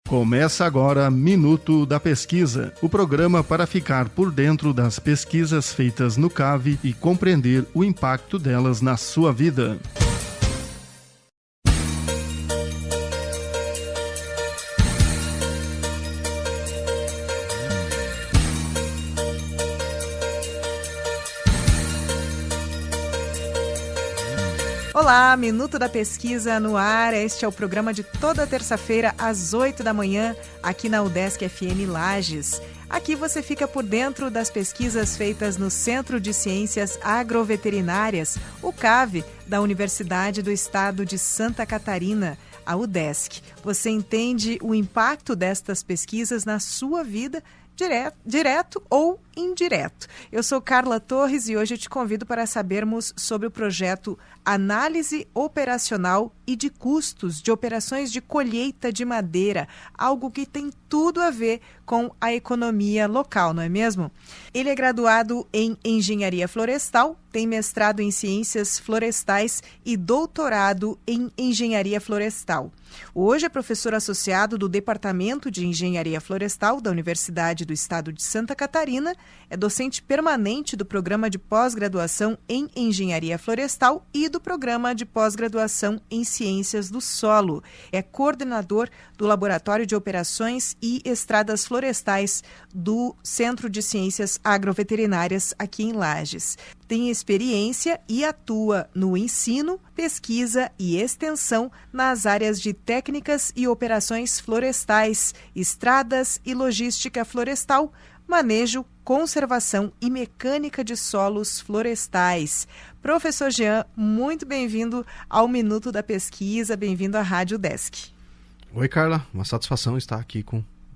Começa agora Minuto da Pesquisa, o programa para ficar por dentro das pesquisas feitas no CAV e compreender o impacto delas na sua vida. Olá, Minuto da Pesquisa no ar. Este é o programa de toda terça-feira às 8 da manhã, aqui na UDESC FM Lages. Aqui você fica por dentro das pesquisas feitas no Centro de Ciências Agroveterinárias, o CAV, da Universidade do Estado de Santa Catarina, a UDESC. Você entende o impacto destas pesquisas na sua vida, direto ou indireto. Eu sou Carla Torres e hoje eu te convido para sabermos sobre o projeto Análise Operacional e de Custos de Operações de Colheita de Madeira, algo que tem tudo a ver com a economia local, não é mesmo? Ele é graduado em Engenharia Florestal, tem mestrado em Ciências Florestais e doutorado em Engenharia Florestal. Hoje é professor associado do Departamento de Engenharia Florestal da Universidade do Estado de Santa Catarina, é docente permanente do Programa de Pós-Graduação em Engenharia Florestal e do Programa de Pós-Graduação em Ciências do Solo. É coordenador do Laboratório de Operações e Estradas Florestais do Centro de Ciências Agroveterinárias aqui em Lages. Tem experiência e atua no ensino, pesquisa e extensão nas áreas de técnicas e operações florestais, estradas e logística florestal, manejo, conservação e mecânica de solos florestais. Professor Jean, muito bem-vindo ao Minuto da Pesquisa, bem-vindo à Rádio UDESC. Oi, Carla, uma satisfação estar aqui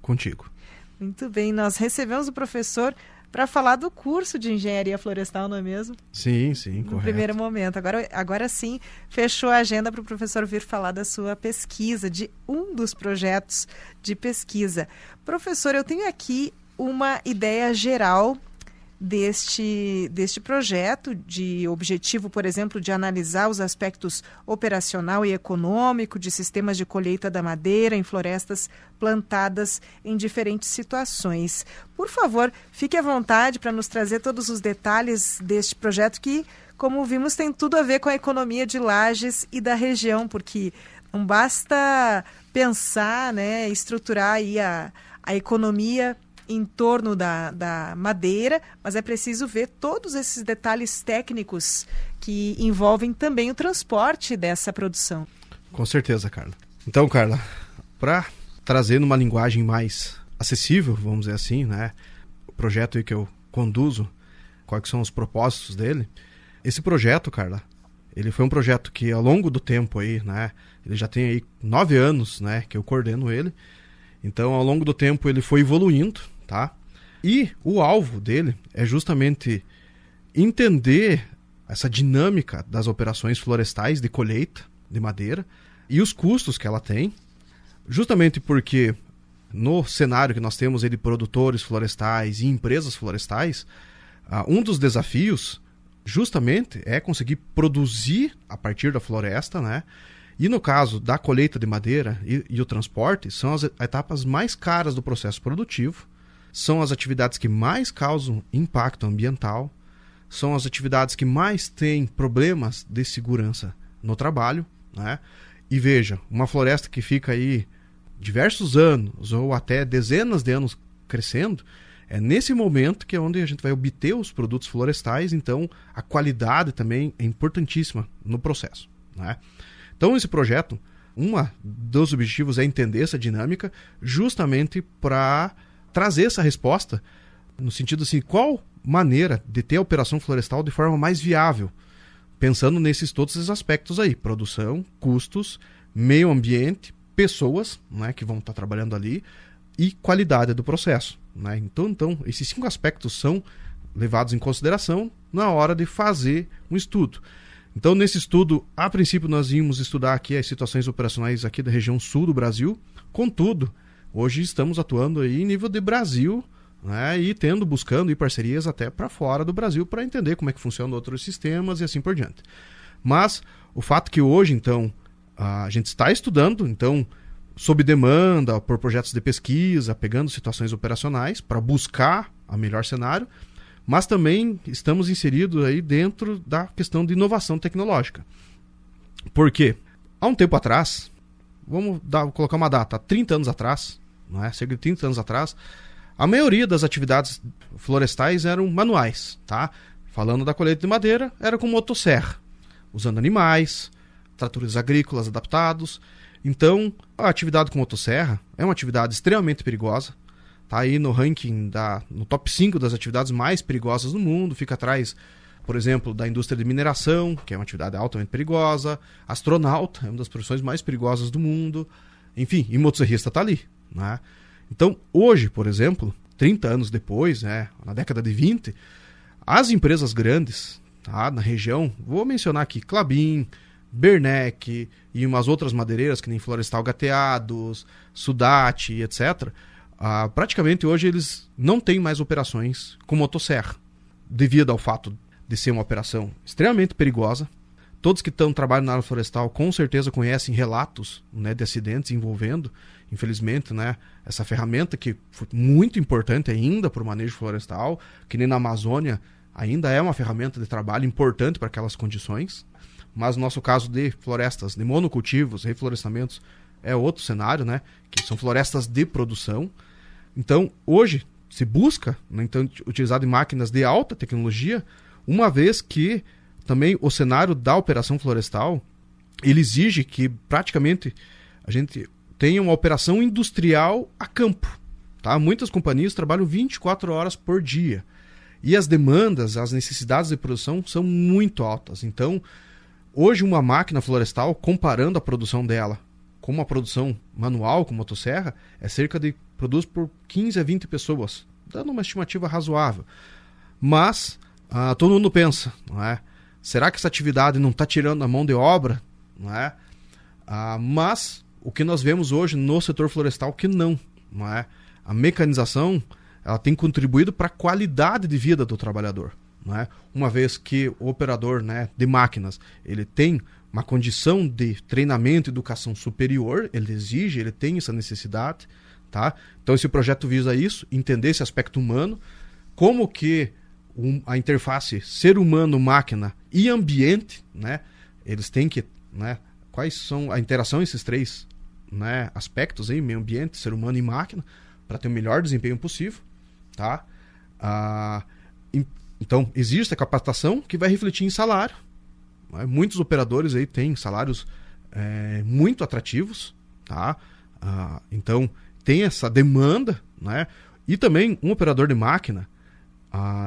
contigo. Muito bem, nós recebemos o professor para falar do curso de Engenharia Florestal, não é mesmo? Sim, correto. No primeiro momento. Agora sim, fechou a agenda para o professor vir falar da sua pesquisa, de um dos projetos de pesquisa. Professor, eu tenho aqui uma ideia geral deste projeto, de objetivo, por exemplo, de analisar os aspectos operacional e econômico de sistemas de colheita da madeira em florestas plantadas em diferentes situações. Por favor, fique à vontade para nos trazer todos os detalhes deste projeto que, como vimos, tem tudo a ver com a economia de Lages e da região, porque não basta pensar, estruturar aí a economia em torno da madeira, mas é preciso ver todos esses detalhes técnicos que envolvem também o transporte dessa produção. Com certeza, Carla. Então, Carla, para trazer numa linguagem mais acessível, vamos dizer assim, o projeto aí que eu conduzo, quais são os propósitos dele, esse projeto, Carla, ele foi um projeto que ao longo do tempo aí, ele já tem aí 9 anos, que eu coordeno ele. Então, ao longo do tempo ele foi evoluindo, tá? E o alvo dele é justamente entender essa dinâmica das operações florestais de colheita de madeira e os custos que ela tem, justamente porque no cenário que nós temos aí de produtores florestais e empresas florestais, um dos desafios justamente é conseguir produzir a partir da floresta, E no caso da colheita de madeira e o transporte, são as etapas mais caras do processo produtivo, são as atividades que mais causam impacto ambiental, são as atividades que mais têm problemas de segurança no trabalho, E veja, uma floresta que fica aí diversos anos ou até dezenas de anos crescendo, é nesse momento que é onde a gente vai obter os produtos florestais, então a qualidade também é importantíssima no processo, Então, esse projeto, um dos objetivos é entender essa dinâmica justamente para trazer essa resposta no sentido assim, qual maneira de ter a operação florestal de forma mais viável, pensando todos esses aspectos aí, produção, custos, meio ambiente, pessoas, que vão estar trabalhando ali e qualidade do processo, Então, esses 5 aspectos são levados em consideração na hora de fazer um estudo. Então, nesse estudo, a princípio, nós íamos estudar aqui as situações operacionais aqui da região sul do Brasil. Contudo, hoje estamos atuando aí em nível de Brasil, e buscando parcerias até para fora do Brasil para entender como é que funcionam outros sistemas e assim por diante. Mas o fato que hoje, então, a gente está estudando, então, sob demanda, por projetos de pesquisa, pegando situações operacionais para buscar o melhor cenário, mas também estamos inseridos aí dentro da questão de inovação tecnológica. Por quê? Há um tempo atrás, colocar uma data, 30 anos atrás, não é? Cerca de 30 anos atrás, a maioria das atividades florestais eram manuais, tá? Falando da colheita de madeira, era com motosserra, usando animais, tratores agrícolas adaptados. Então, a atividade com motosserra é uma atividade extremamente perigosa. Está aí no ranking, no top 5 das atividades mais perigosas do mundo. Fica atrás, por exemplo, da indústria de mineração, que é uma atividade altamente perigosa. Astronauta é uma das profissões mais perigosas do mundo. Enfim, e motosserrista está ali, né? Então, hoje, por exemplo, 30 anos depois, na década de 20, as empresas grandes, tá, na região, vou mencionar aqui Klabin, Bernec e umas outras madeireiras que nem Florestal Gateados, Sudati, etc. Praticamente hoje eles não têm mais operações com motosserra, devido ao fato de ser uma operação extremamente perigosa. Todos que estão trabalhando na área florestal com certeza conhecem relatos, né, de acidentes envolvendo, infelizmente, né, essa ferramenta que foi muito importante ainda para o manejo florestal, que nem na Amazônia ainda é uma ferramenta de trabalho importante para aquelas condições. Mas no nosso caso de florestas, de monocultivos, reflorestamentos, é outro cenário, né, que são florestas de produção. Então, hoje, se busca, né, então, utilizar de máquinas de alta tecnologia, uma vez que também o cenário da operação florestal, ele exige que praticamente a gente tenha uma operação industrial a campo. Tá? Muitas companhias trabalham 24 horas por dia. E as demandas, as necessidades de produção são muito altas. Então, hoje uma máquina florestal, comparando a produção dela com uma produção manual, com motosserra, produz por 15 a 20 pessoas, dando uma estimativa razoável. Mas todo mundo pensa, não é? Será que essa atividade não está tirando a mão de obra? Não é? Mas o que nós vemos hoje no setor florestal que não é? A mecanização ela tem contribuído para a qualidade de vida do trabalhador. Não é? Uma vez que o operador, né, de máquinas ele tem uma condição de treinamento e educação superior, ele tem essa necessidade. Tá? Então esse projeto visa isso, entender esse aspecto humano, como que a interface ser humano-máquina e ambiente, né, eles têm que, né, quais são a interação esses três, né, aspectos aí, meio ambiente, ser humano e máquina, para ter o melhor desempenho possível, tá? Então existe a capacitação que vai refletir em salário, né? Muitos operadores aí têm salários muito atrativos, tá? Então tem essa demanda, né? E também um operador de máquina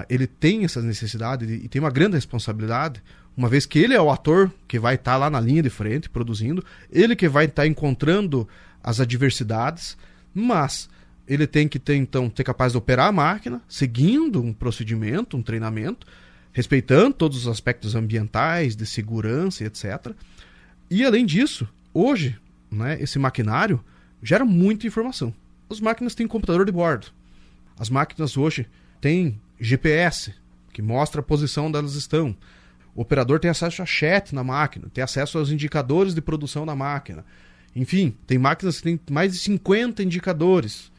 ele tem essa necessidade e tem uma grande responsabilidade, uma vez que ele é o ator que vai estar lá na linha de frente produzindo, ele que vai estar encontrando as adversidades, mas ele tem que ter capaz de operar a máquina, seguindo um procedimento, um treinamento, respeitando todos os aspectos ambientais, de segurança e etc. E além disso, hoje, né, esse maquinário gera muita informação. As máquinas têm computador de bordo. As máquinas hoje têm GPS, que mostra a posição onde elas estão. O operador tem acesso a chat na máquina, tem acesso aos indicadores de produção da máquina. Enfim, tem máquinas que têm mais de 50 indicadores.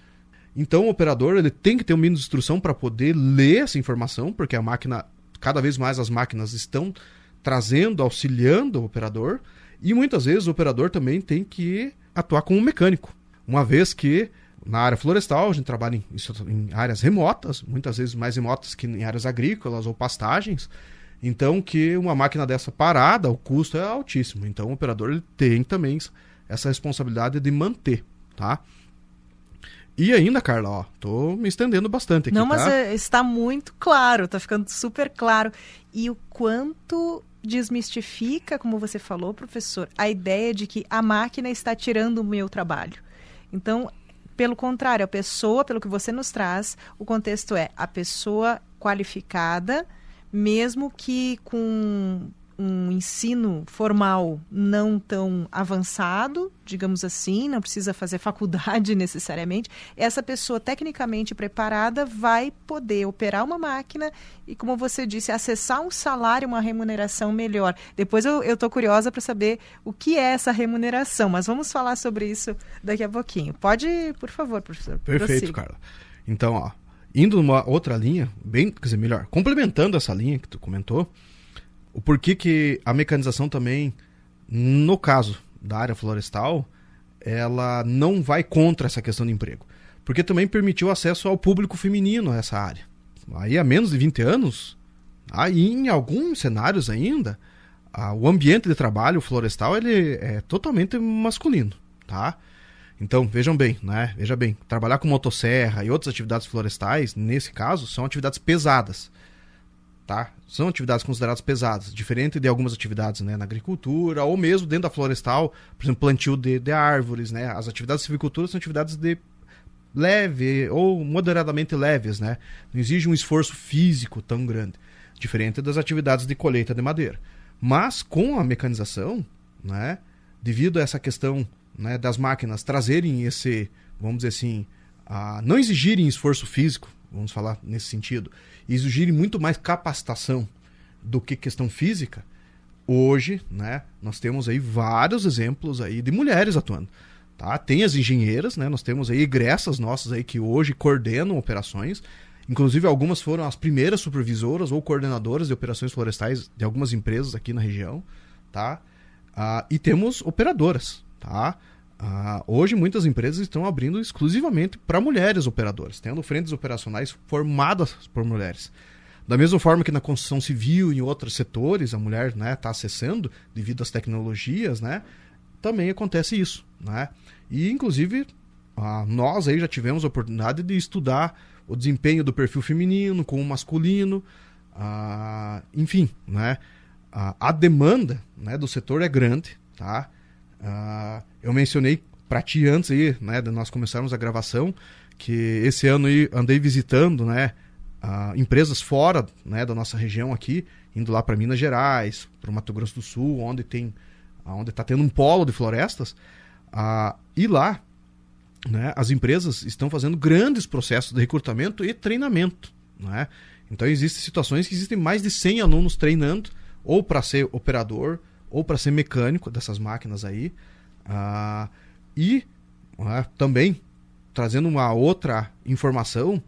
Então o operador ele tem que ter um mínimo de instrução para poder ler essa informação, porque a máquina, cada vez mais as máquinas estão trazendo, auxiliando o operador, e muitas vezes o operador também tem que atuar como mecânico, uma vez que na área florestal a gente trabalha em áreas remotas, muitas vezes mais remotas que em áreas agrícolas ou pastagens, então que uma máquina dessa parada, o custo é altíssimo, então o operador ele tem também essa responsabilidade de manter, tá? E ainda, Carla, tô me estendendo bastante aqui, não, mas tá? Está muito claro, tá ficando super claro. E o quanto desmistifica, como você falou, professor, a ideia de que a máquina está tirando o meu trabalho. Então, pelo contrário, a pessoa, pelo que você nos traz, o contexto é a pessoa qualificada, mesmo que com um ensino formal não tão avançado, digamos assim, não precisa fazer faculdade necessariamente, essa pessoa tecnicamente preparada vai poder operar uma máquina e, como você disse, acessar um salário, uma remuneração melhor. Depois eu estou curiosa para saber o que é essa remuneração, mas vamos falar sobre isso daqui a pouquinho. Pode, por favor, professor. Perfeito, Carla. Então, ó, indo numa outra linha, melhor, complementando essa linha que tu comentou, o porquê que a mecanização também, no caso da área florestal, ela não vai contra essa questão de emprego. Porque também permitiu acesso ao público feminino a essa área. Aí há menos de 20 anos, aí em alguns cenários ainda, o ambiente de trabalho florestal ele é totalmente masculino, tá? Então, vejam bem, né? Veja bem, trabalhar com motosserra e outras atividades florestais, nesse caso, são atividades pesadas. Tá? São atividades consideradas pesadas, diferente de algumas atividades, né, na agricultura ou mesmo dentro da florestal, por exemplo, plantio de árvores, né? As atividades de silvicultura são atividades de leve ou moderadamente leves, né? Não exige um esforço físico tão grande, diferente das atividades de colheita de madeira. Mas com a mecanização, né, devido a essa questão, né, das máquinas trazerem esse, vamos dizer assim, não exigirem esforço físico, vamos falar nesse sentido, exigirem muito mais capacitação do que questão física, hoje, né, nós temos aí vários exemplos aí de mulheres atuando. Tá? Tem as engenheiras, né, nós temos aí egressas nossas aí que hoje coordenam operações, inclusive algumas foram as primeiras supervisoras ou coordenadoras de operações florestais de algumas empresas aqui na região, tá? E temos operadoras, tá? Hoje muitas empresas estão abrindo exclusivamente para mulheres operadoras, tendo frentes operacionais formadas por mulheres. Da mesma forma que na construção civil e em outros setores a mulher, né, está acessando devido às tecnologias, né, também acontece isso, né? E inclusive nós aí já tivemos a oportunidade de estudar o desempenho do perfil feminino com o masculino, enfim, né? A demanda, né, do setor é grande, tá? Eu mencionei para ti antes aí, né, de nós começarmos a gravação, que esse ano aí andei visitando, né, empresas fora, né, da nossa região aqui, indo lá para Minas Gerais, para o Mato Grosso do Sul, onde está tendo um polo de florestas, e lá, né, as empresas estão fazendo grandes processos de recrutamento e treinamento, né? Então existem situações que existem mais de 100 alunos treinando, ou para ser operador, ou para ser mecânico dessas máquinas aí, também trazendo uma outra informação,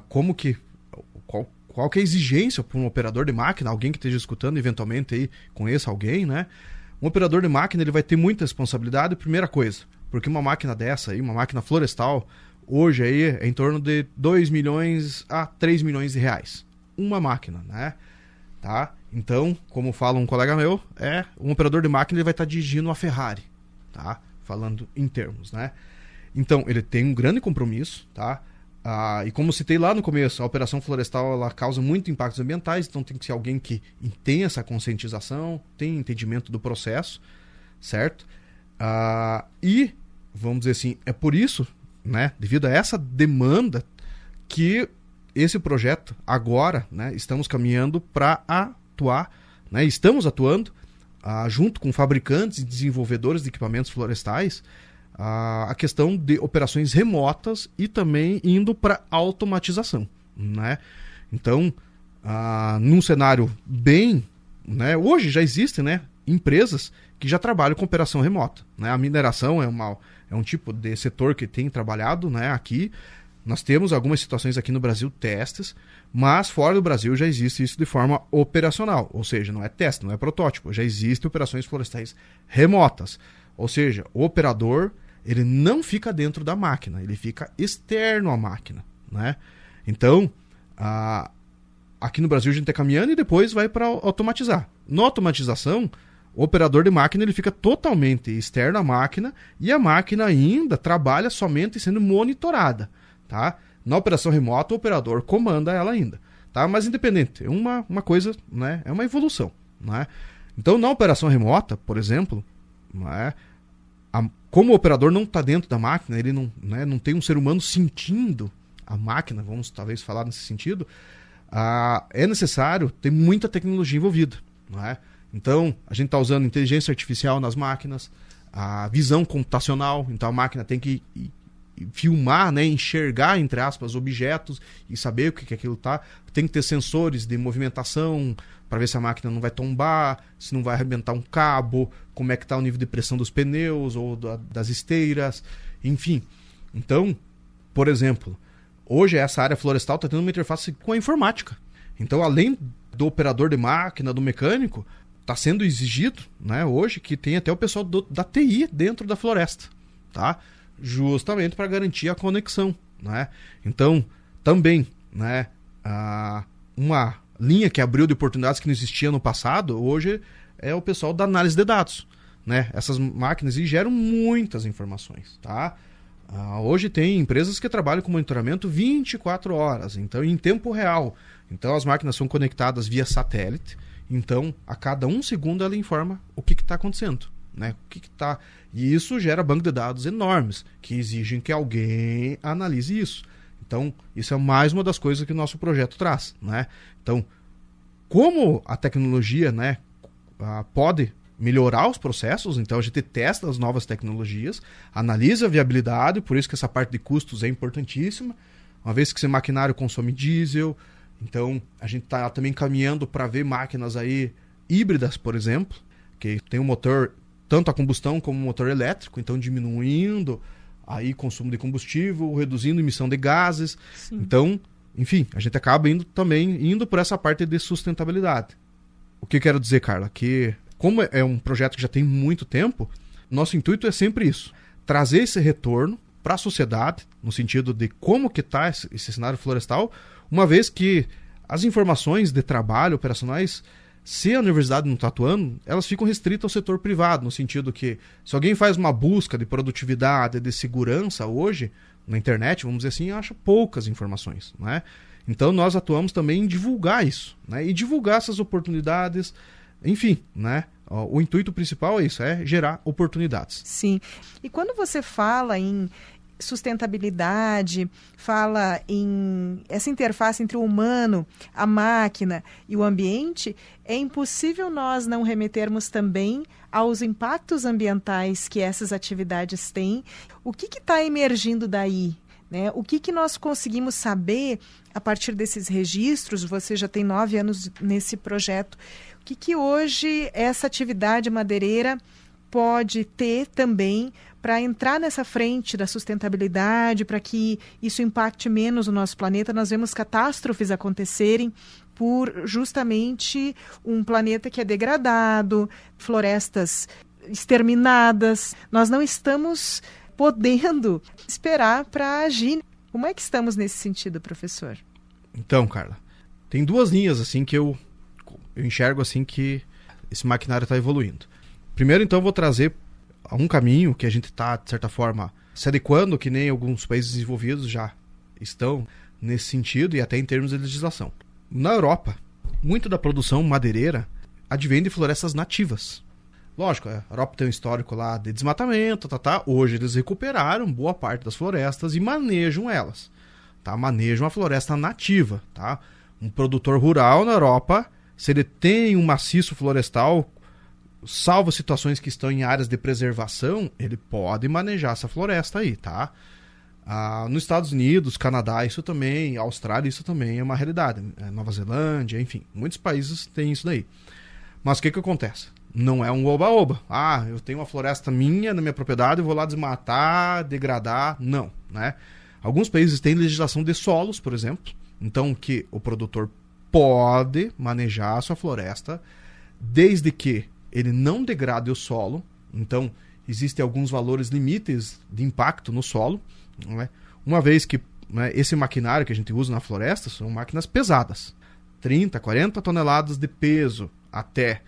qual que é a exigência para um operador de máquina, alguém que esteja escutando eventualmente aí, conheça alguém, né? Um operador de máquina ele vai ter muita responsabilidade, primeira coisa, porque uma máquina dessa aí, uma máquina florestal, hoje aí é em torno de 2 milhões a 3 milhões de reais. Uma máquina, né? Tá? Então, como fala um colega meu, um operador de máquina ele vai estar dirigindo uma Ferrari, tá? Falando em termos, né? Então, ele tem um grande compromisso, tá? E como citei lá no começo, a operação florestal ela causa muito impactos ambientais, então tem que ser alguém que tenha essa conscientização, tenha entendimento do processo, certo? E, vamos dizer assim, é por isso, né, devido a essa demanda, que esse projeto agora, né, estamos caminhando para atuar, né, estamos atuando junto com fabricantes e desenvolvedores de equipamentos florestais, a questão de operações remotas e também indo para automatização, né? Então, num cenário bem, né, hoje já existem, né, empresas que já trabalham com operação remota, né? A mineração é um tipo de setor que tem trabalhado, né, aqui. Nós temos algumas situações aqui no Brasil, testes, mas fora do Brasil já existe isso de forma operacional, ou seja, não é teste, não é protótipo, já existem operações florestais remotas, ou seja, o operador ele não fica dentro da máquina, ele fica externo à máquina, né? Então, aqui no Brasil a gente está caminhando e depois vai para automatizar. Na automatização, o operador de máquina ele fica totalmente externo à máquina e a máquina ainda trabalha somente sendo monitorada, tá? Na operação remota, o operador comanda ela ainda, tá? Mas independente, é uma coisa, né? É uma evolução, né? Então, na operação remota, por exemplo, né, como o operador não está dentro da máquina, ele não tem um ser humano sentindo a máquina, vamos talvez falar nesse sentido, é necessário ter muita tecnologia envolvida, não é? Então, a gente está usando inteligência artificial nas máquinas, a visão computacional, então a máquina tem que filmar, né, enxergar, entre aspas, objetos e saber o que aquilo tá. Tem que ter sensores de movimentação para ver se a máquina não vai tombar, se não vai arrebentar um cabo, como é que está o nível de pressão dos pneus ou das esteiras, enfim. Então, por exemplo, hoje essa área florestal está tendo uma interface com a informática. Então, além do operador de máquina, do mecânico, está sendo exigido, né, hoje que tem até o pessoal da TI dentro da floresta, tá? Justamente para garantir a conexão, né? Então, também, né, uma linha que abriu de oportunidades que não existia no passado, hoje é o pessoal da análise de dados, né? Essas máquinas geram muitas informações, tá? Hoje tem empresas que trabalham com monitoramento 24 horas, então em tempo real. Então as máquinas são conectadas via satélite, então a cada 1 segundo ela informa o que está acontecendo, né? E isso gera banco de dados enormes, que exigem que alguém analise isso. Então, isso é mais uma das coisas que o nosso projeto traz, né? Então, como a tecnologia, né, pode melhorar os processos, então a gente testa as novas tecnologias, analisa a viabilidade, por isso que essa parte de custos é importantíssima, uma vez que esse maquinário consome diesel, então a gente está também caminhando para ver máquinas aí híbridas, por exemplo, que tem um motor tanto a combustão como o motor elétrico, então diminuindo aí consumo de combustível, reduzindo emissão de gases. Sim. Então, enfim, a gente acaba indo por essa parte de sustentabilidade. O que eu quero dizer, Carla? Que como é um projeto que já tem muito tempo, nosso intuito é sempre isso, trazer esse retorno para a sociedade, no sentido de como que está esse cenário florestal, uma vez que as informações de trabalho operacionais, se a universidade não está atuando, elas ficam restritas ao setor privado, no sentido que se alguém faz uma busca de produtividade, de segurança hoje, na internet, vamos dizer assim, acha poucas informações, né? Então nós atuamos também em divulgar isso, né? E divulgar essas oportunidades, enfim, né? O intuito principal é isso, é gerar oportunidades. Sim. E quando você fala em sustentabilidade, fala em essa interface entre o humano, a máquina e o ambiente, é impossível nós não remetermos também aos impactos ambientais que essas atividades têm. O que está emergindo daí? Né? O que nós conseguimos saber a partir desses registros? Você já tem 9 anos nesse projeto. O que hoje essa atividade madeireira pode ter também para entrar nessa frente da sustentabilidade, para que isso impacte menos o nosso planeta? Nós vemos catástrofes acontecerem por justamente um planeta que é degradado, florestas exterminadas. Nós não estamos podendo esperar para agir. Como é que estamos nesse sentido, professor? Então, Carla, tem 2 linhas assim que eu enxergo assim que esse maquinário está evoluindo. Primeiro, então, eu vou trazer um caminho que a gente está, de certa forma, se adequando, que nem alguns países desenvolvidos já estão nesse sentido, e até em termos de legislação. Na Europa, muito da produção madeireira advém de florestas nativas. Lógico, a Europa tem um histórico lá de desmatamento, hoje eles recuperaram boa parte das florestas e manejam elas. Tá? Manejam a floresta nativa. Tá? Um produtor rural na Europa, se ele tem um maciço florestal, salvo situações que estão em áreas de preservação, ele pode manejar essa floresta aí, tá? Nos Estados Unidos, Canadá, isso também, Austrália, isso também é uma realidade. Nova Zelândia, enfim, muitos países têm isso daí. Mas o que acontece? Não é um oba-oba. Eu tenho uma floresta minha na minha propriedade, eu vou lá desmatar, degradar. Não, né? Alguns países têm legislação de solos, por exemplo, então que o produtor pode manejar a sua floresta desde que ele não degrade o solo. Então, existem alguns valores limites de impacto no solo, né? Uma vez que, né, esse maquinário que a gente usa na floresta são máquinas pesadas, 30, 40 toneladas de peso até.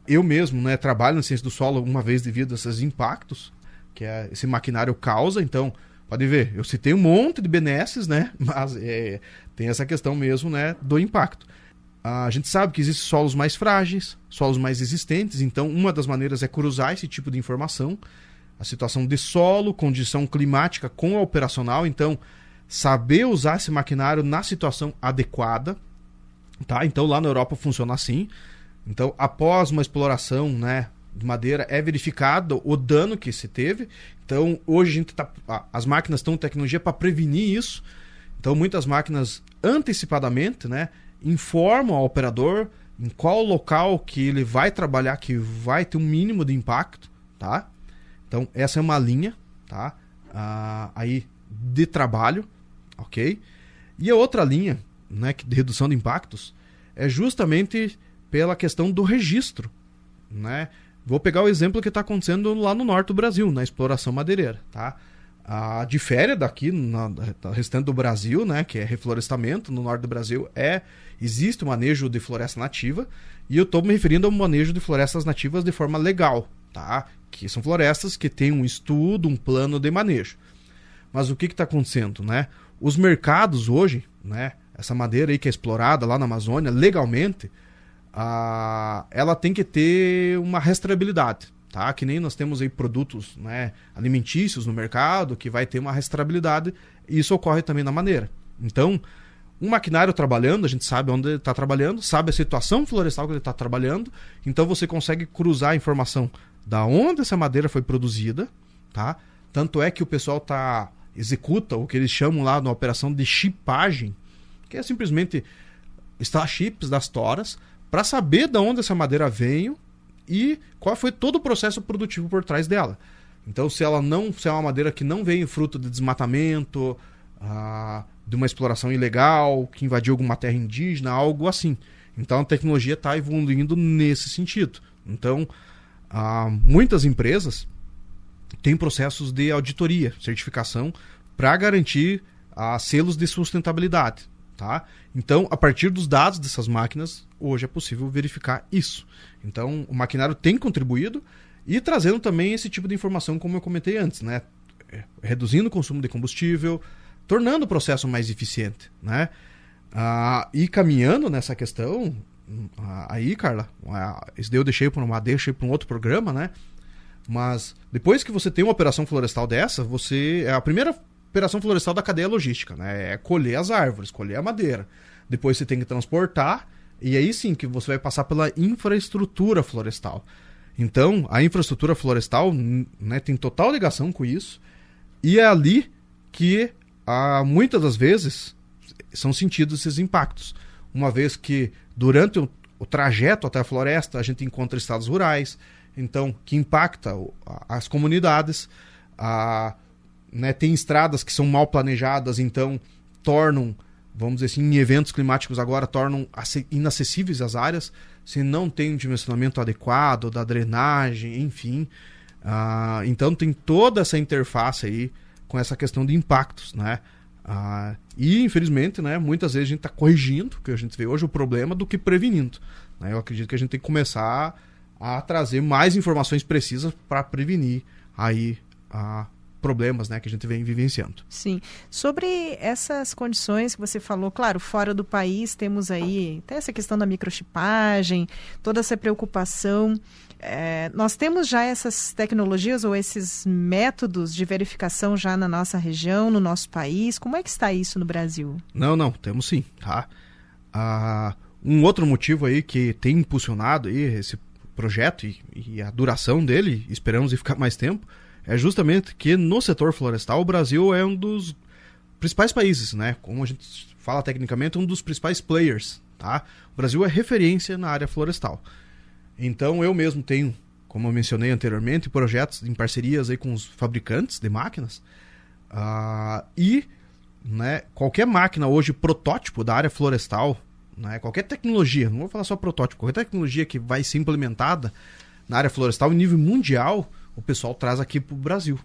Eu mesmo, né, trabalho na ciência do solo uma vez devido a esses impactos que esse maquinário causa. Então, pode ver, eu citei um monte de benesses, né, mas tem essa questão mesmo, né, do impacto. A gente sabe que existem solos mais frágeis, solos mais resistentes, então uma das maneiras é cruzar esse tipo de informação, a situação de solo, condição climática com a operacional, então saber usar esse maquinário na situação adequada, tá? Então lá na Europa funciona assim, Então, após uma exploração, né, de madeira, é verificado o dano que se teve. Então, hoje as máquinas estão com tecnologia para prevenir isso. Então, muitas máquinas antecipadamente, né, informam ao operador em qual local que ele vai trabalhar, que vai ter um mínimo de impacto, tá? Então, essa é uma linha, tá? Aí de trabalho, ok? E a outra linha, né, de redução de impactos é justamente pela questão do registro, né? Vou pegar o exemplo que está acontecendo lá no norte do Brasil, na exploração madeireira, tá? Difere daqui, no restante do Brasil, né, que é reflorestamento, no norte do Brasil existe o manejo de floresta nativa, e eu estou me referindo ao manejo de florestas nativas de forma legal, tá? Que são florestas que têm um estudo, um plano de manejo. Mas o que está acontecendo, né? Os mercados hoje, né, essa madeira aí que é explorada lá na Amazônia, legalmente, ela tem que ter uma rastreabilidade, tá? Que nem nós temos aí produtos, né, alimentícios no mercado que vai ter uma rastreabilidade, e isso ocorre também na madeira. Então, um maquinário trabalhando, a gente sabe onde ele está trabalhando, sabe a situação florestal que ele está trabalhando, então você consegue cruzar a informação da onde essa madeira foi produzida, tá? Tanto é que o pessoal executa o que eles chamam lá na operação de chipagem, que é simplesmente instalar chips das toras para saber de onde essa madeira veio e qual foi todo o processo produtivo por trás dela. Então, se é uma madeira que não veio fruto de desmatamento, de uma exploração ilegal, que invadiu alguma terra indígena, algo assim. Então, a tecnologia está evoluindo nesse sentido. Então, muitas empresas têm processos de auditoria, certificação, para garantir selos de sustentabilidade. Tá? Então, a partir dos dados dessas máquinas, hoje é possível verificar isso. Então, o maquinário tem contribuído e trazendo também esse tipo de informação, como eu comentei antes, né? Reduzindo o consumo de combustível, tornando o processo mais eficiente, né? E caminhando nessa questão, aí, Carla, isso daí eu deixei para um outro programa, né? Mas depois que você tem uma operação florestal dessa, a primeira operação florestal da cadeia logística, né? É colher as árvores, colher a madeira. Depois você tem que transportar, e aí sim que você vai passar pela infraestrutura florestal. Então, a infraestrutura florestal, né, tem total ligação com isso, e é ali que muitas das vezes são sentidos esses impactos. Uma vez que durante o trajeto até a floresta a gente encontra estradas rurais, então que impacta as comunidades, né, tem estradas que são mal planejadas, então tornam, vamos dizer assim, em eventos climáticos agora, tornam inacessíveis as áreas, se não tem um dimensionamento adequado da drenagem, enfim. Então tem toda essa interface aí com essa questão de impactos, né? E infelizmente, né, muitas vezes a gente está corrigindo, que a gente vê hoje, o problema do que prevenindo, né? Eu acredito que a gente tem que começar a trazer mais informações precisas para prevenir aí problemas, né, que a gente vem vivenciando. Sim. Sobre essas condições que você falou, claro, fora do país temos aí até essa questão da microchipagem, toda essa preocupação. Nós temos já essas tecnologias ou esses métodos de verificação já na nossa região, no nosso país? Como é que está isso no Brasil? Não, temos sim, tá? Um outro motivo aí que tem impulsionado aí esse projeto e a duração dele, esperamos ficar mais tempo, é justamente que no setor florestal o Brasil é um dos principais países, né? Como a gente fala tecnicamente, um dos principais players, tá? O Brasil é referência na área florestal. Então eu mesmo tenho, como eu mencionei anteriormente, projetos em parcerias aí com os fabricantes de máquinas, né, qualquer máquina hoje protótipo da área florestal, né, qualquer tecnologia, não vou falar só protótipo, qualquer tecnologia que vai ser implementada na área florestal em nível mundial, o pessoal traz aqui para o Brasil,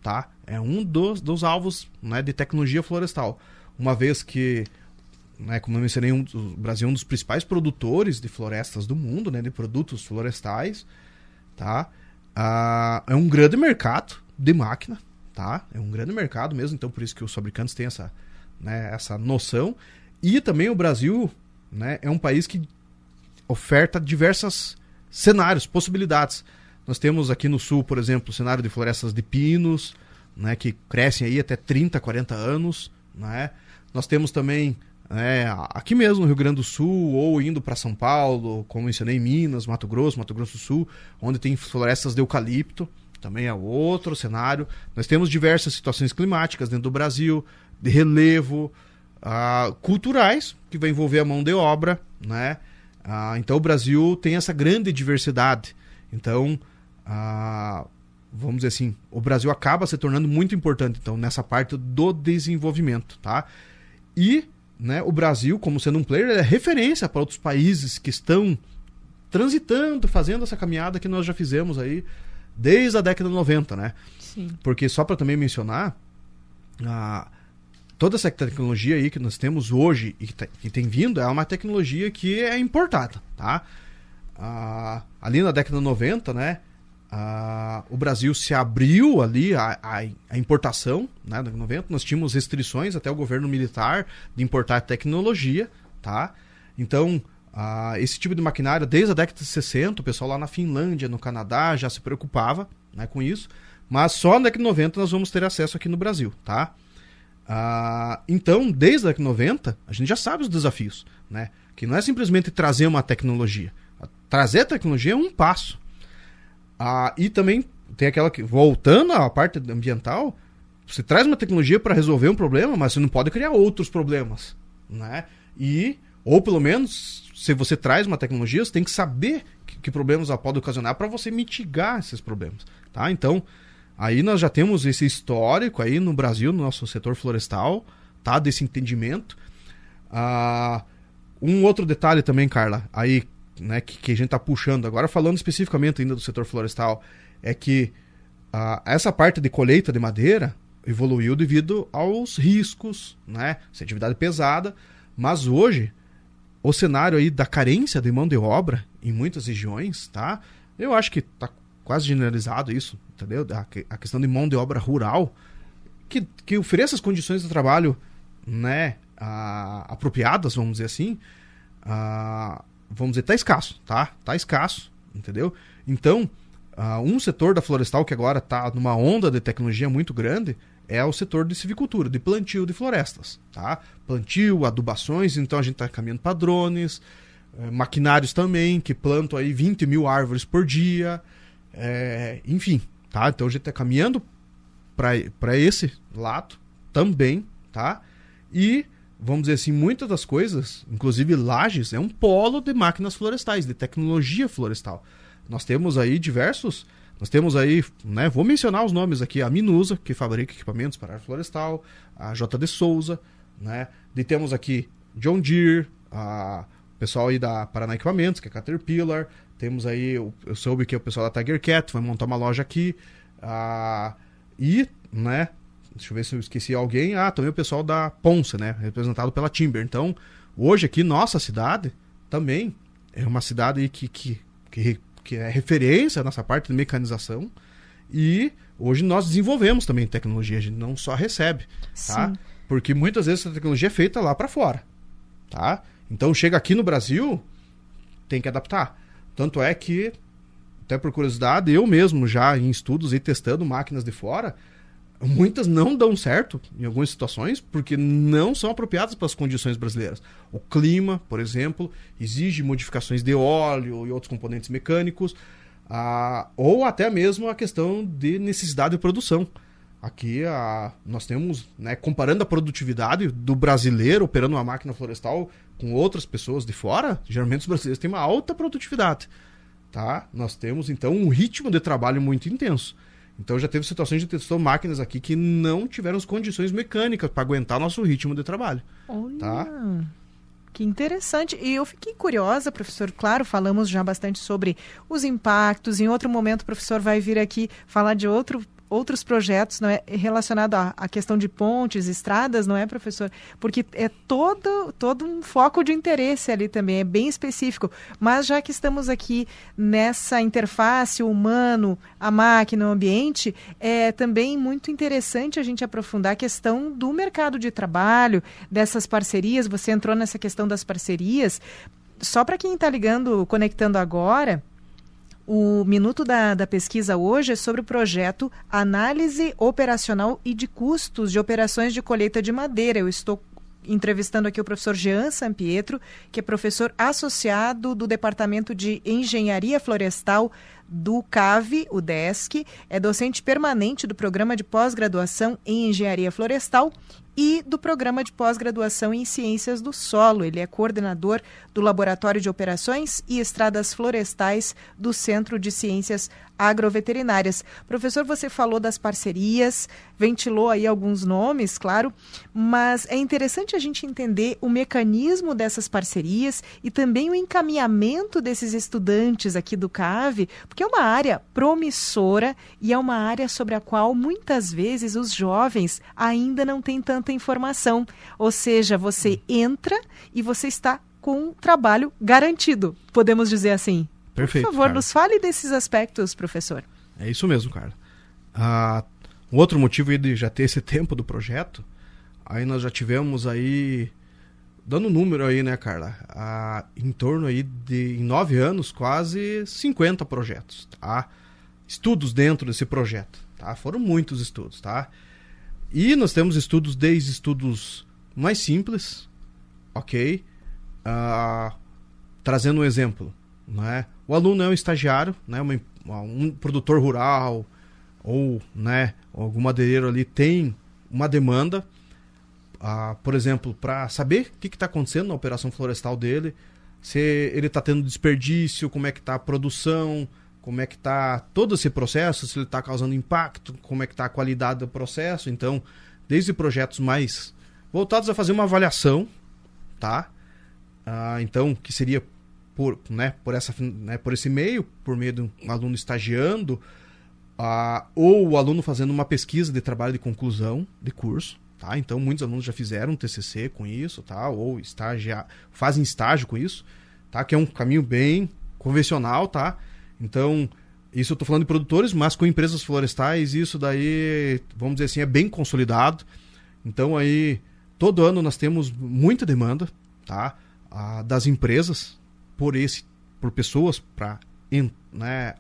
tá? É um dos alvos, né, de tecnologia florestal. Uma vez que, né, como eu mencionei, o Brasil é um dos principais produtores de florestas do mundo, né, de produtos florestais, tá? É um grande mercado de máquina, tá? É um grande mercado mesmo, então por isso que os fabricantes têm essa, né, essa noção. E também o Brasil, né, é um país que oferta diversos cenários, possibilidades. Nós temos aqui no sul, por exemplo, o cenário de florestas de pinos, né, que crescem aí até 30, 40 anos. Né? Nós temos também aqui mesmo no Rio Grande do Sul, ou indo para São Paulo, como mencionei, Minas, Mato Grosso do Sul, onde tem florestas de eucalipto, também é outro cenário. Nós temos diversas situações climáticas dentro do Brasil, de relevo, culturais, que vai envolver a mão de obra, né? Então o Brasil tem essa grande diversidade. Então, vamos dizer assim, o Brasil acaba se tornando muito importante então, nessa parte do desenvolvimento. Tá? E, né, o Brasil, como sendo um player, é referência para outros países que estão transitando, fazendo essa caminhada que nós já fizemos aí desde a década de 90. Né? Sim. Porque, só para também mencionar, toda essa tecnologia aí que nós temos hoje e que tem vindo é uma tecnologia que é importada. Tá? Ali na década de 90, né, o Brasil se abriu ali a importação, né, na 90, nós tínhamos restrições até o governo militar de importar tecnologia, tá? Então, esse tipo de maquinário, desde a década de 60, o pessoal lá na Finlândia, no Canadá, já se preocupava, né, com isso, mas só na década de 90 nós vamos ter acesso aqui no Brasil, tá? Então, desde a década de 90, a gente já sabe os desafios, né? Que não é simplesmente trazer uma tecnologia. Trazer a tecnologia é um passo. E também tem aquela que, voltando à parte ambiental, você traz uma tecnologia para resolver um problema, mas você não pode criar outros problemas, né? Ou pelo menos, se você traz uma tecnologia, você tem que saber que problemas ela pode ocasionar para você mitigar esses problemas, tá? Então, aí nós já temos esse histórico aí no Brasil, no nosso setor florestal, tá? Desse entendimento. Um outro detalhe também, Carla, aí, né, que a gente está puxando agora, falando especificamente ainda do setor florestal, é que essa parte de colheita de madeira evoluiu devido aos riscos, né, essa atividade pesada, mas hoje o cenário aí da carência de mão de obra em muitas regiões, tá? Eu acho que está quase generalizado isso, entendeu? A questão de mão de obra rural que ofereça as condições de trabalho, né, apropriadas, vamos dizer assim, vamos dizer, tá escasso, tá? Tá escasso, entendeu? Então, um setor da florestal que agora tá numa onda de tecnologia muito grande é o setor de silvicultura, de plantio de florestas, tá? Plantio, adubações, então a gente tá caminhando para drones, maquinários também, que plantam aí 20 mil árvores por dia, enfim, tá? Então a gente tá caminhando para esse lado também, tá? E vamos dizer assim, muitas das coisas, inclusive Lages, é um polo de máquinas florestais, de tecnologia florestal. Nós temos aí né, vou mencionar os nomes aqui, a Minusa, que fabrica equipamentos para a área florestal, a JD Souza, né, e temos aqui John Deere, o pessoal aí da Paraná Equipamentos, que é Caterpillar, temos aí, eu soube que o pessoal da Tiger Cat vai montar uma loja aqui, né, deixa eu ver se eu esqueci alguém. Também o pessoal da Ponce, né? Representado pela Timber. Então, hoje aqui, nossa cidade também é uma cidade aí que é referência nessa parte de mecanização. E hoje nós desenvolvemos também tecnologia. A gente não só recebe, tá? Porque muitas vezes essa tecnologia é feita lá para fora, tá? Então, chega aqui no Brasil, tem que adaptar. Tanto é que, até por curiosidade, eu mesmo já em estudos e testando máquinas de fora, muitas não dão certo em algumas situações porque não são apropriadas para as condições brasileiras. O clima, por exemplo, exige modificações de óleo e outros componentes mecânicos, ou até mesmo a questão de necessidade de produção. Aqui nós temos, né, comparando a produtividade do brasileiro operando uma máquina florestal com outras pessoas de fora, geralmente os brasileiros têm uma alta produtividade. Tá? Nós temos então um ritmo de trabalho muito intenso. Então já teve situações de testou máquinas aqui que não tiveram as condições mecânicas para aguentar nosso ritmo de trabalho. Olha, tá? Que interessante. E eu fiquei curiosa, professor. Claro, falamos já bastante sobre os impactos. Em outro momento, o professor vai vir aqui falar de outros projetos, não é, relacionado à questão de pontes, estradas, não é, professor? Porque é todo um foco de interesse ali também, é bem específico. Mas já que estamos aqui nessa interface humano, a máquina, o ambiente, é também muito interessante a gente aprofundar a questão do mercado de trabalho, dessas parcerias. Você entrou nessa questão das parcerias. Só para quem está ligando, conectando agora, o Minuto da Pesquisa hoje é sobre o projeto Análise Operacional e de Custos de Operações de Colheita de Madeira. Eu estou entrevistando aqui o professor Jean Sampietro, que é professor associado do Departamento de Engenharia Florestal do CAV, o DESC, é docente permanente do Programa de Pós-Graduação em Engenharia Florestal e do Programa de Pós-Graduação em Ciências do Solo. Ele é coordenador do Laboratório de Operações e Estradas Florestais do Centro de Ciências Agroveterinárias. Professor, você falou das parcerias, ventilou aí alguns nomes, claro, mas é interessante a gente entender o mecanismo dessas parcerias e também o encaminhamento desses estudantes aqui do CAV, porque é uma área promissora e é uma área sobre a qual muitas vezes os jovens ainda não têm tanta informação. Ou seja, você entra e você está com um trabalho garantido, podemos dizer assim. Perfeito, por favor, Carla. nos fale desses aspectos, professor. É isso mesmo, Carla. Um outro motivo de já ter esse tempo do projeto, aí nós já tivemos aí, dando número aí, né, Carla, em torno aí em 9 anos, quase 50 projetos, tá? Estudos dentro desse projeto, tá? Foram muitos estudos, tá? E nós temos estudos desde estudos mais simples, ok? Trazendo um exemplo, né? O aluno é um estagiário, né? Um produtor rural ou, né, algum madeireiro ali tem uma demanda, por exemplo, para saber o que está acontecendo na operação florestal dele, se ele está tendo desperdício, como é que está a produção, como é que está todo esse processo, se ele está causando impacto, como é que está a qualidade do processo. Então, desde projetos mais voltados a fazer uma avaliação, tá? Então, que seria por esse meio, por meio de um aluno estagiando, ou o aluno fazendo uma pesquisa de trabalho de conclusão de curso, tá? Então, muitos alunos já fizeram um TCC com isso, tá? Ou fazem estágio com isso, tá? Que é um caminho bem convencional, tá? Então, isso eu estou falando de produtores, mas com empresas florestais, isso daí, vamos dizer assim, é bem consolidado. Então, aí, todo ano nós temos muita demanda, tá? Das empresas por pessoas para, né,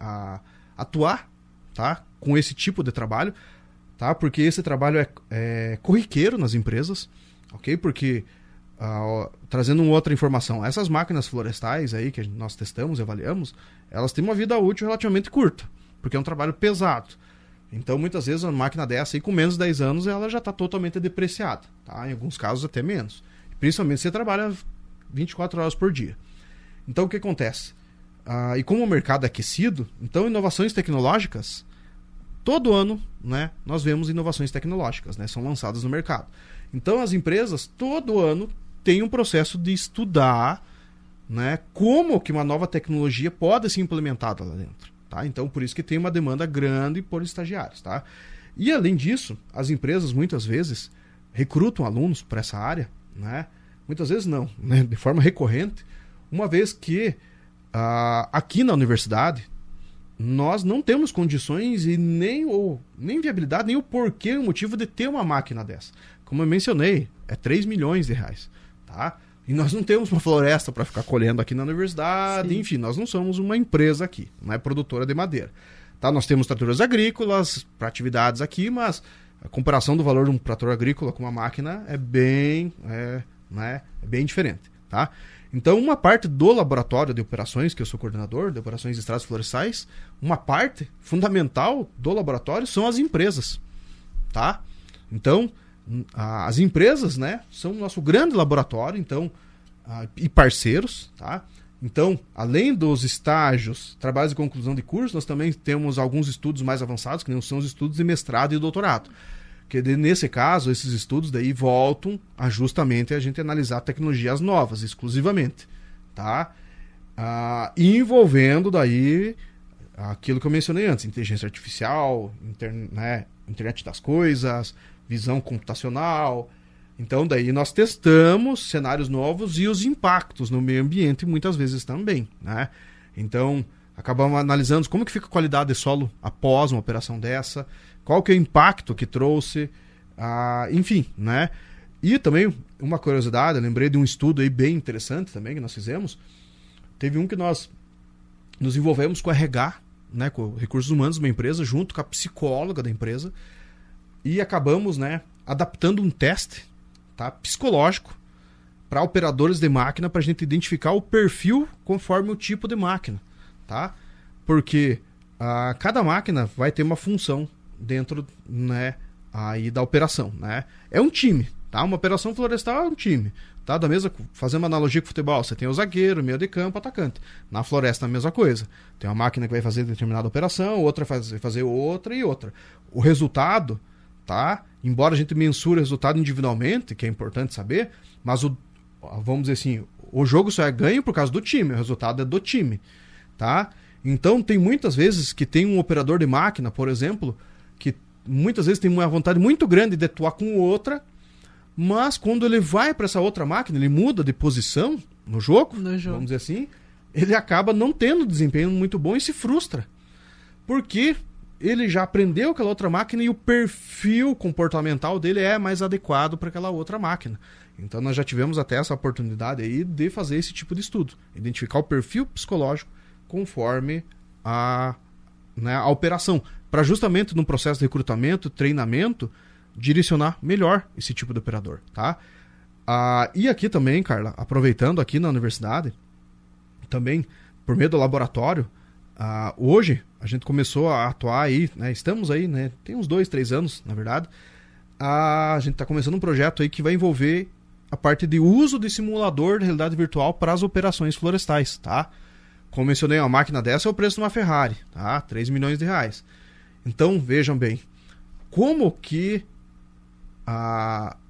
atuar, tá? Com esse tipo de trabalho, tá? Porque esse trabalho é corriqueiro nas empresas, ok? Porque, trazendo uma outra informação, essas máquinas florestais aí que nós testamos e avaliamos, elas têm uma vida útil relativamente curta, porque é um trabalho pesado. Então, muitas vezes, a máquina dessa aí, com menos de 10 anos, ela já está totalmente depreciada, tá? Em alguns casos, até menos. Principalmente se você trabalha 24 horas por dia. Então, o que acontece? E como o mercado é aquecido, então, inovações tecnológicas, todo ano, né, nós vemos inovações tecnológicas, né, são lançadas no mercado. Então, as empresas, todo ano, têm um processo de estudar, né, como que uma nova tecnologia pode ser implementada lá dentro. Tá? Então, por isso que tem uma demanda grande por estagiários. Tá? E, além disso, as empresas, muitas vezes, recrutam alunos para essa área, né? Muitas vezes não, né? De forma recorrente, uma vez que aqui na universidade nós não temos condições e nem viabilidade, nem o porquê, o motivo de ter uma máquina dessa. Como eu mencionei, é 3 milhões de reais. Tá? E nós não temos uma floresta para ficar colhendo aqui na universidade. Sim. Enfim, nós não somos uma empresa aqui, não é produtora de madeira. Tá? Nós temos tratores agrícolas para atividades aqui, mas a comparação do valor de um trator agrícola com uma máquina é bem diferente. Tá? Então, uma parte do laboratório de operações, que eu sou coordenador de operações de estradas florestais, uma parte fundamental do laboratório são as empresas. Tá? Então, as empresas, né, são o nosso grande laboratório, então, e parceiros. Tá? Então, além dos estágios, trabalhos de conclusão de curso, nós também temos alguns estudos mais avançados, que não são os estudos de mestrado e doutorado. Que nesse caso, esses estudos daí voltam a justamente a gente analisar tecnologias novas, exclusivamente, tá? Envolvendo daí aquilo que eu mencionei antes, inteligência artificial, internet das coisas, visão computacional. Então, daí nós testamos cenários novos e os impactos no meio ambiente muitas vezes também, né? Então, acabamos analisando como que fica a qualidade de solo após uma operação dessa, qual que é o impacto que trouxe, enfim, né? E também, uma curiosidade, eu lembrei de um estudo aí bem interessante também que nós fizemos. Teve um que nós nos envolvemos com o RH, né, com recursos humanos de uma empresa, junto com a psicóloga da empresa, e acabamos, né, adaptando um teste tá? Psicológico para operadores de máquina, para a gente identificar o perfil conforme o tipo de máquina, tá? Porque cada máquina vai ter uma função dentro, né, aí da operação, né? É um time, tá? Uma operação florestal é um time, tá? Fazendo uma analogia com o futebol, você tem o zagueiro, meio de campo, atacante. Na floresta a mesma coisa. Tem uma máquina que vai fazer determinada operação, outra vai fazer outra e outra. O resultado, tá? Embora a gente mensure o resultado individualmente, que é importante saber, mas vamos dizer assim, o jogo só é ganho por causa do time, o resultado é do time, tá? Então tem muitas vezes que tem um operador de máquina, por exemplo, que muitas vezes tem uma vontade muito grande de atuar com outra, mas quando ele vai para essa outra máquina, ele muda de posição no jogo, vamos dizer assim, ele acaba não tendo desempenho muito bom e se frustra. Porque ele já aprendeu aquela outra máquina e o perfil comportamental dele é mais adequado para aquela outra máquina. Então nós já tivemos até essa oportunidade aí de fazer esse tipo de estudo. Identificar o perfil psicológico conforme a operação. Para justamente no processo de recrutamento, treinamento, direcionar melhor esse tipo de operador, tá? E aqui também, Carla, aproveitando aqui na universidade, também por meio do laboratório, hoje a gente começou a atuar aí, né? Estamos aí, né? Tem uns 2, 3 anos, na verdade. A gente está começando um projeto aí que vai envolver a parte de uso de simulador de realidade virtual para as operações florestais, tá? Como mencionei, uma máquina dessa é o preço de uma Ferrari, tá? 3 milhões de reais. Então, vejam bem, como que,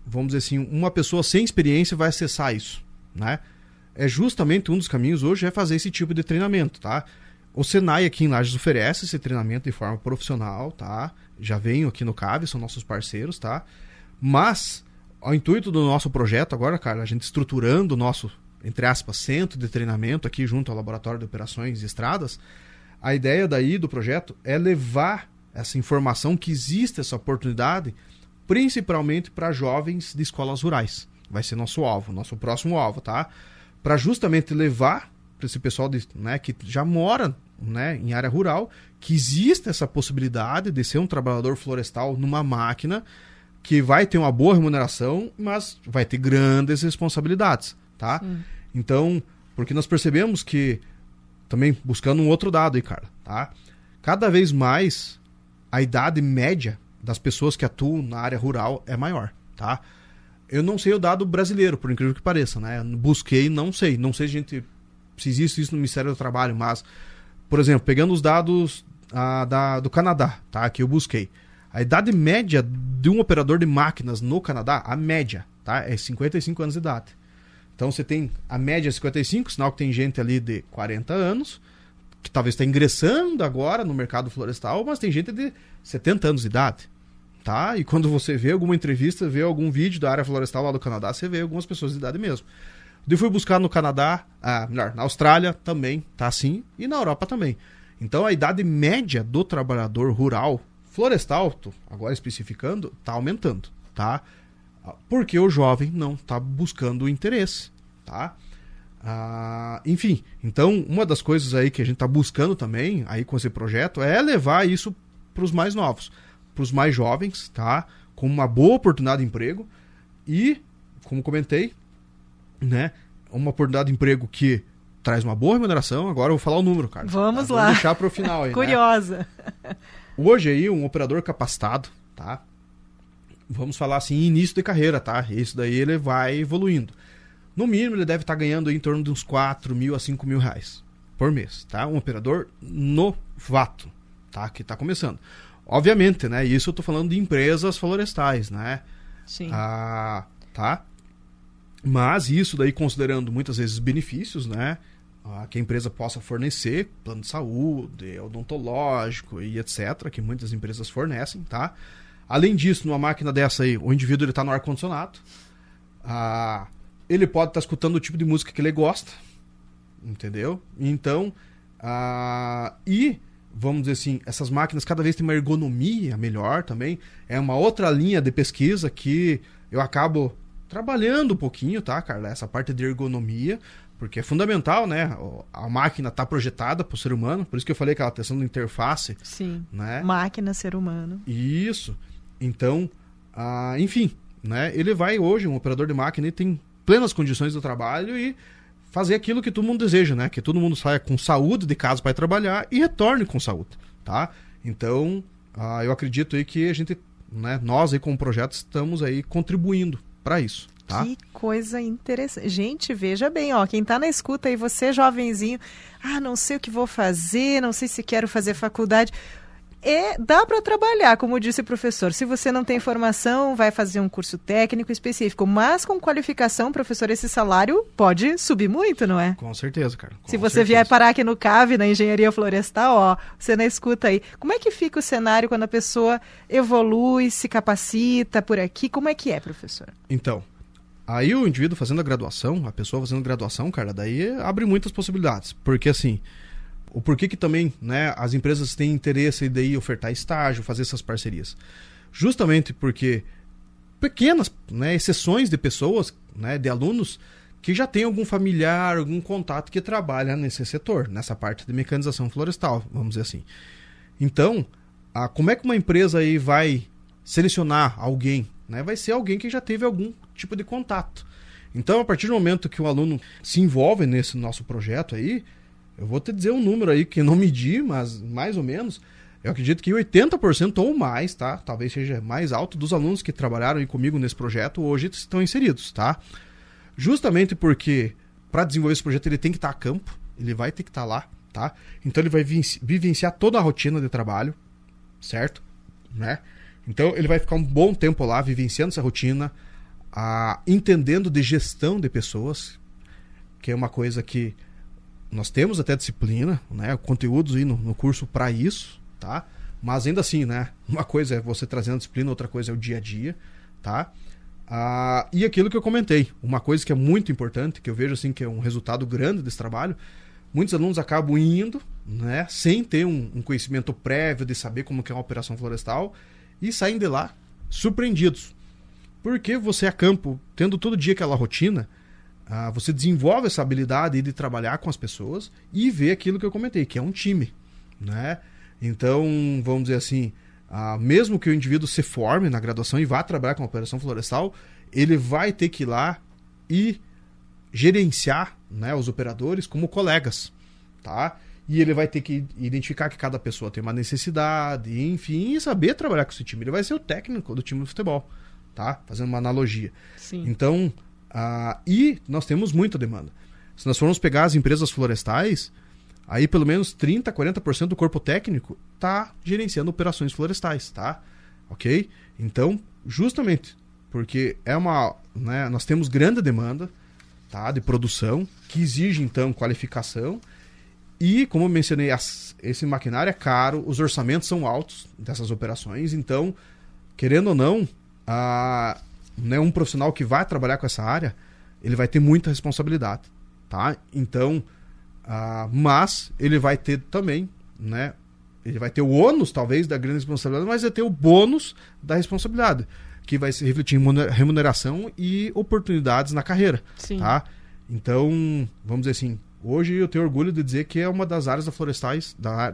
vamos dizer assim, uma pessoa sem experiência vai acessar isso, né? É justamente um dos caminhos hoje é fazer esse tipo de treinamento, tá? O Senai aqui em Lages oferece esse treinamento de forma profissional, tá? Já venho aqui no CAV, são nossos parceiros, tá? Mas, ao intuito do nosso projeto agora, cara, a gente estruturando o nosso, entre aspas, centro de treinamento aqui junto ao Laboratório de Operações e Estradas, a ideia daí do projeto é levar essa informação que existe essa oportunidade, principalmente para jovens de escolas rurais. Vai ser nosso alvo, nosso próximo alvo, tá? Para justamente levar para esse pessoal que já mora, né, em área rural, que existe essa possibilidade de ser um trabalhador florestal numa máquina que vai ter uma boa remuneração, mas vai ter grandes responsabilidades, tá? Sim. Então, porque nós percebemos que, também buscando um outro dado aí, Carla, tá? Cada vez mais a idade média das pessoas que atuam na área rural é maior, tá? Eu não sei o dado brasileiro, por incrível que pareça, né? Busquei, não sei se existe isso no Ministério do Trabalho, mas, por exemplo, pegando os dados do Canadá, tá? Que eu busquei. A idade média de um operador de máquinas no Canadá, a média, tá? É 55 anos de idade. Então você tem a média 55, sinal que tem gente ali de 40 anos, que talvez está ingressando agora no mercado florestal, mas tem gente de 70 anos de idade, tá? E quando você vê alguma entrevista, vê algum vídeo da área florestal lá do Canadá, você vê algumas pessoas de idade mesmo. Eu fui buscar no Canadá, na Austrália também tá assim, e na Europa também. Então a idade média do trabalhador rural, florestal, agora especificando, tá aumentando, tá? Porque o jovem não está buscando o interesse, tá? Enfim, então uma das coisas aí que a gente está buscando também aí com esse projeto é levar isso para os mais novos, para os mais jovens, tá? Com uma boa oportunidade de emprego e, como comentei, né? Uma oportunidade de emprego que traz uma boa remuneração. Agora eu vou falar o número, cara. Vamos lá. Vamos deixar para o final aí. Curiosa. Né? Hoje aí um operador capacitado, tá? Vamos falar assim, início de carreira, tá? Isso daí ele vai evoluindo. No mínimo ele deve estar ganhando aí em torno de uns 4 mil a 5 mil reais por mês, tá? Um operador novato, tá? Que está começando. Obviamente, né? Isso eu tô falando de empresas florestais, né? Sim. Tá? Mas isso daí considerando muitas vezes benefícios, né? Que a empresa possa fornecer, plano de saúde, odontológico e etc, que muitas empresas fornecem, tá? Além disso, numa máquina dessa aí, o indivíduo está no ar-condicionado, ele pode estar escutando o tipo de música que ele gosta, entendeu? Então, e, vamos dizer assim, essas máquinas cada vez têm uma ergonomia melhor também, é uma outra linha de pesquisa que eu acabo trabalhando um pouquinho, tá, Carla? Essa parte de ergonomia, porque é fundamental, né? A máquina está projetada para o ser humano, por isso que eu falei que ela está sendo interface. Sim, né? Máquina, ser humano. Isso. Então, enfim, né, ele vai hoje, um operador de máquina, ele tem plenas condições do trabalho e fazer aquilo que todo mundo deseja, né? Que todo mundo saia com saúde de casa para trabalhar e retorne com saúde, tá? Então, eu acredito aí que a gente, né, nós aí como projeto estamos aí contribuindo para isso, tá? Que coisa interessante. Gente, veja bem, ó, quem tá na escuta aí, você jovenzinho, não sei o que vou fazer, não sei se quero fazer faculdade. Dá para trabalhar, como disse o professor. Se você não tem formação, vai fazer um curso técnico específico. Mas com qualificação, professor, esse salário pode subir muito, não é? Com certeza, cara. Se você vier parar aqui no CAV, na engenharia florestal, ó, você na escuta aí. Como é que fica o cenário quando a pessoa evolui, se capacita por aqui? Como é que é, professor? Então, aí o indivíduo fazendo a graduação, a pessoa fazendo graduação, cara, daí abre muitas possibilidades. Porque assim... O porquê que também, né, as empresas têm interesse em daí ofertar estágio, fazer essas parcerias? Justamente porque pequenas, né, exceções de pessoas, né, de alunos, que já tem algum familiar, algum contato que trabalha nesse setor, nessa parte de mecanização florestal, vamos dizer assim. Então, como é que uma empresa aí vai selecionar alguém? Né? Vai ser alguém que já teve algum tipo de contato. Então, a partir do momento que o aluno se envolve nesse nosso projeto aí, eu vou te dizer um número aí que não medi, mas mais ou menos, eu acredito que 80% ou mais, tá? Talvez seja mais alto, dos alunos que trabalharam aí comigo nesse projeto hoje estão inseridos, tá? Justamente porque para desenvolver esse projeto ele tem que estar a campo, ele vai ter que estar lá, tá? Então ele vai vivenciar toda a rotina de trabalho, certo? Né? Então ele vai ficar um bom tempo lá vivenciando essa rotina, entendendo de gestão de pessoas, que é uma coisa que nós temos até disciplina, né, conteúdos aí no curso para isso, tá? Mas ainda assim, né, uma coisa é você trazendo a disciplina, outra coisa é o dia a dia, tá? E aquilo que eu comentei, uma coisa que é muito importante, que eu vejo assim que é um resultado grande desse trabalho, muitos alunos acabam indo, né, sem ter um conhecimento prévio de saber como que é uma operação florestal e saem de lá surpreendidos. Porque você a campo, tendo todo dia aquela rotina, você desenvolve essa habilidade de trabalhar com as pessoas e ver aquilo que eu comentei, que é um time, né? Então, vamos dizer assim, mesmo que o indivíduo se forme na graduação e vá trabalhar com a operação florestal, ele vai ter que ir lá e gerenciar, né, os operadores como colegas, tá? E ele vai ter que identificar que cada pessoa tem uma necessidade, enfim, e saber trabalhar com esse time. Ele vai ser o técnico do time de futebol, tá? Fazendo uma analogia. Sim. Então... e nós temos muita demanda. Se nós formos pegar as empresas florestais, aí pelo menos 30%, 40% do corpo técnico está gerenciando operações florestais, tá? Ok? Então, justamente porque né, nós temos grande demanda, tá, de produção, que exige então qualificação e, como eu mencionei, esse maquinário é caro, os orçamentos são altos dessas operações, então, querendo ou não, né, um profissional que vai trabalhar com essa área, ele vai ter muita responsabilidade, tá? Então, mas ele vai ter também, né? Ele vai ter o ônus, talvez, da grande responsabilidade, mas vai ter o bônus da responsabilidade, que vai se refletir em remuneração e oportunidades na carreira, Sim. Tá? Então, vamos dizer assim, hoje eu tenho orgulho de dizer que é uma das áreas da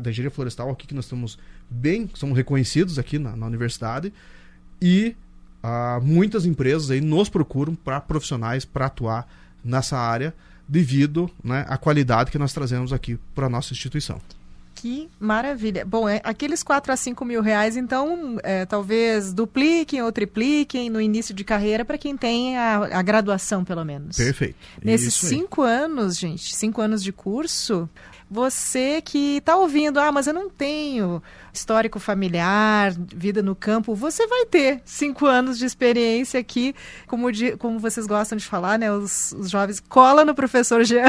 engenharia florestal aqui que nós somos reconhecidos aqui na universidade e muitas empresas aí nos procuram para profissionais para atuar nessa área devido, né, à qualidade que nós trazemos aqui para a nossa instituição. Que maravilha. Bom, aqueles 4 a 5 mil reais, então, talvez dupliquem ou tripliquem no início de carreira para quem tem a graduação, pelo menos. Perfeito. Nesses 5 anos, gente, 5 anos de curso, você que está ouvindo, mas eu não tenho histórico familiar, vida no campo, você vai ter 5 anos de experiência aqui, como vocês gostam de falar, né, os jovens, cola no professor Jean.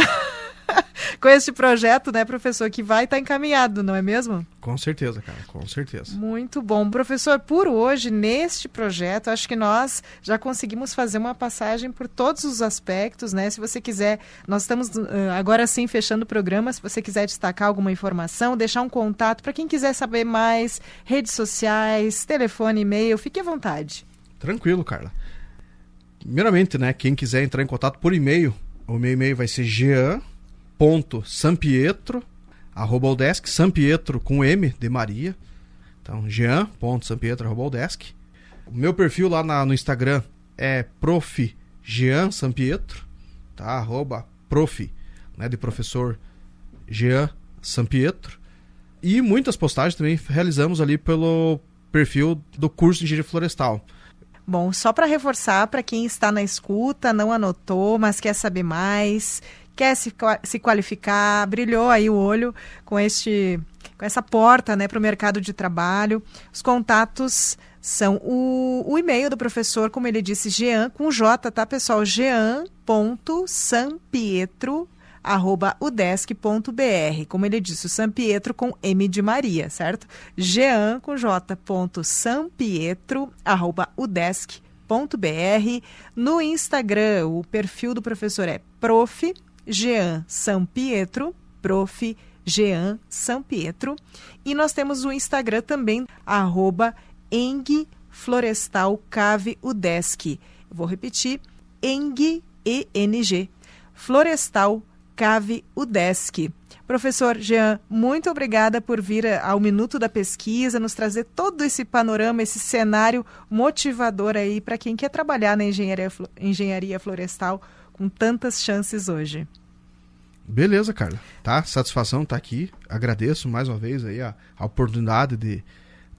Com este projeto, né, professor, que vai estar encaminhado, não é mesmo? Com certeza, cara, com certeza. Muito bom. Professor, por hoje, neste projeto, acho que nós já conseguimos fazer uma passagem por todos os aspectos, né? Se você quiser, nós estamos agora sim fechando o programa, se você quiser destacar alguma informação, deixar um contato para quem quiser saber mais, redes sociais, telefone, e-mail, fique à vontade. Tranquilo, Carla. Primeiramente, né, quem quiser entrar em contato por e-mail, o meu e-mail vai ser jean.sampietro@udesc, Sampietro com M de Maria. Então, jean.sampietro@udesc. O meu perfil lá no Instagram é Prof. Jean Sampietro, tá? @prof, né, de professor Jean Sampietro. E muitas postagens também realizamos ali pelo perfil do curso de Engenharia Florestal. Bom, só para reforçar, para quem está na escuta, não anotou, mas quer saber mais, quer se qualificar, brilhou aí o olho com essa porta, né, para o mercado de trabalho. Os contatos são o e-mail do professor, como ele disse, Jean, com J, tá, pessoal? jean.sampietro@udesc.br. Como ele disse, o Sampietro com M de Maria, certo? Jean com J.Sampietro@udesc.br. No Instagram, o perfil do professor é Prof. Jean Sampietro, Prof. Jean Sampietro. E nós temos o Instagram também, @Eng Florestal Cave Udesc. Eu vou repetir, Eng, ENG, Florestal Cave Udesc. Professor Jean, muito obrigada por vir ao Minuto da Pesquisa, nos trazer todo esse panorama, esse cenário motivador aí para quem quer trabalhar na engenharia florestal com tantas chances hoje. Beleza, Carla. Tá? Satisfação estar aqui. Agradeço mais uma vez aí a oportunidade de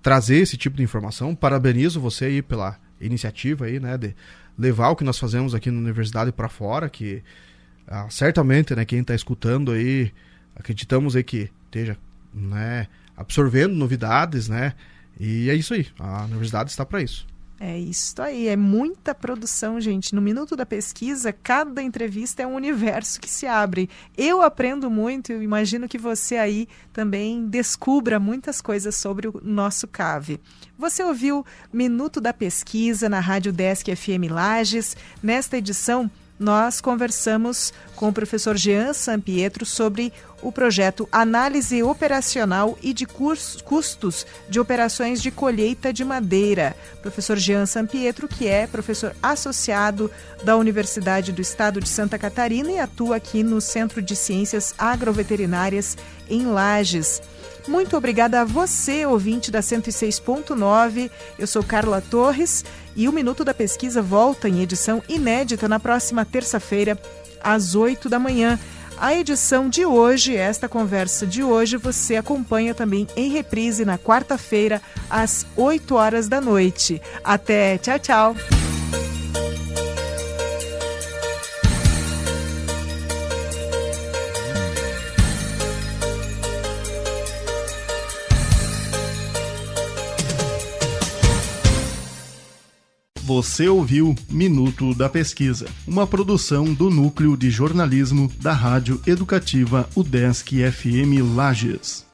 trazer esse tipo de informação. Parabenizo você aí pela iniciativa aí, né, de levar o que nós fazemos aqui na universidade para fora, que certamente, né, quem está escutando aí, acreditamos aí que esteja, né, absorvendo novidades, né, e é isso aí, a universidade está para isso. É isso aí, é muita produção, gente. No Minuto da Pesquisa, cada entrevista é um universo que se abre. Eu aprendo muito e imagino que você aí também descubra muitas coisas sobre o nosso CAV. Você ouviu Minuto da Pesquisa na Rádio Udesc FM Lages. Nesta edição, nós conversamos com o professor Jean Sampietro sobre o projeto Análise Operacional e de Custos de Operações de Colheita de Madeira. Professor Jean Sampietro, que é professor associado da Universidade do Estado de Santa Catarina e atua aqui no Centro de Ciências Agroveterinárias em Lages. Muito obrigada a você, ouvinte da 106.9. Eu sou Carla Torres e o Minuto da Pesquisa volta em edição inédita na próxima terça-feira, às 8 da manhã. A edição de hoje, esta conversa de hoje, você acompanha também em reprise na quarta-feira, às 8 horas da noite. Até, tchau, tchau. Você ouviu Minuto da Pesquisa, uma produção do Núcleo de Jornalismo da Rádio Educativa Udesc FM Lages.